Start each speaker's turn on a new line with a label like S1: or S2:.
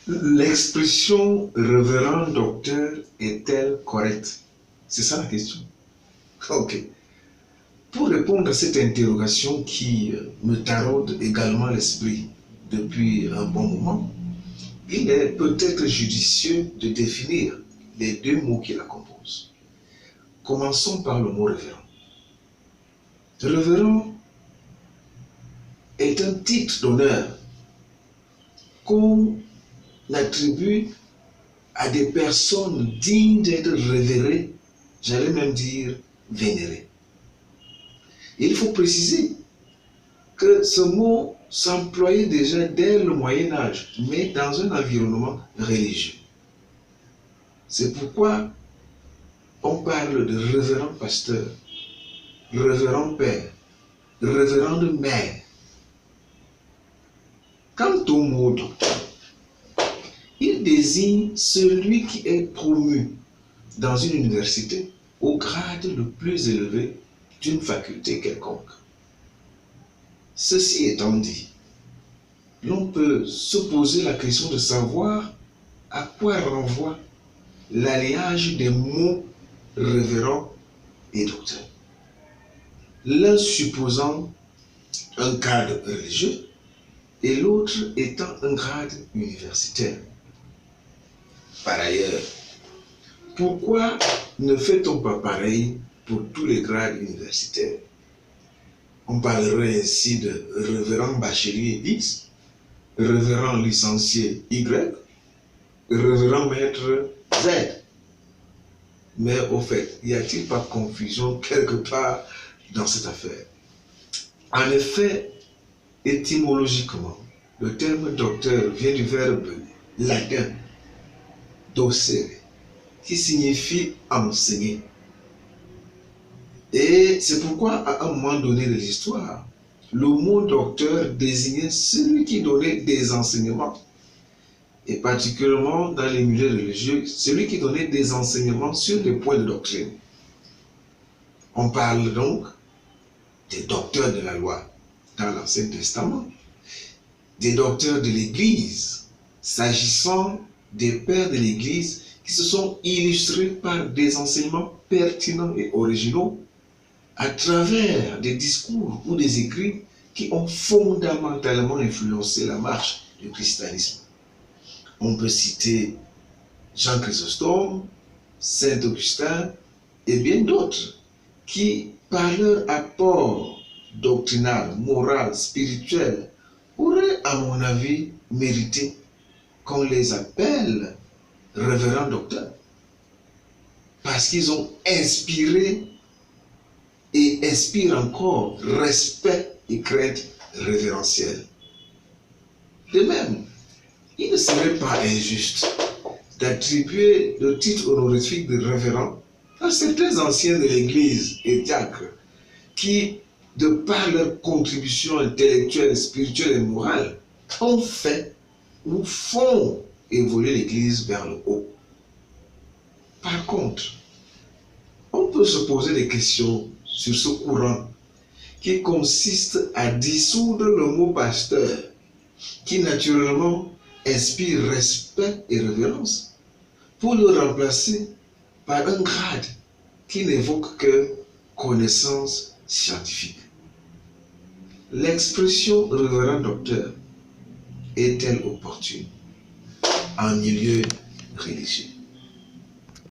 S1: L'expression révérend docteur est-elle correcte? C'est ça la question. Ok. Pour répondre à cette interrogation qui me taraude également l'esprit depuis un bon moment, il est peut-être judicieux de définir les deux mots qui la composent. Commençons par le mot révérend. Révérend est un titre d'honneur qu'on attribue à des personnes dignes d'être révérées, j'allais même dire vénérées. Et il faut préciser que ce mot s'employait déjà dès le Moyen Âge, mais dans un environnement religieux. C'est pourquoi on parle de révérend pasteur, révérend père, révérende mère. Quant au mot docteur, il désigne celui qui est promu dans une université au grade le plus élevé d'une faculté quelconque. Ceci étant dit, l'on peut se poser la question de savoir à quoi renvoie l'alliage des mots révérend et docteur. L'un supposant un cadre religieux et l'autre étant un grade universitaire. Par ailleurs, pourquoi ne fait-on pas pareil pour tous les grades universitaires? On parlerait ainsi de révérend bachelier X, révérend licencié Y, révérend maître Z. Mais au fait, y a-t-il pas confusion quelque part dans cette affaire? En effet, étymologiquement, le terme docteur vient du verbe latin docere, qui signifie enseigner. Et c'est pourquoi, à un moment donné de l'histoire, le mot docteur désignait celui qui donnait des enseignements. Et particulièrement dans les milieux religieux, celui qui donnait des enseignements sur des points de doctrine. On parle donc des docteurs de la loi dans l'Ancien Testament, des docteurs de l'Église, s'agissant des pères de l'Église qui se sont illustrés par des enseignements pertinents et originaux à travers des discours ou des écrits qui ont fondamentalement influencé la marche du christianisme. On peut citer Jean Chrysostome, Saint Augustin et bien d'autres qui, par leur apport doctrinal, moral, spirituel, auraient, à mon avis, mérité qu'on les appelle révérends docteurs. Parce qu'ils ont inspiré et inspirent encore respect et crainte révérentielle. De même, il ne serait pas injuste d'attribuer le titre honorifique de révérend à certains anciens de l'Église et diacres qui, de par leur contribution intellectuelle, spirituelle et morale, ont fait ou font évoluer l'Église vers le haut. Par contre, on peut se poser des questions sur ce courant qui consiste à dissoudre le mot pasteur, qui naturellement inspire respect et révérence, pour le remplacer par un grade qui n'évoque que connaissance scientifique. L'expression révérend docteur est-elle opportune en milieu religieux?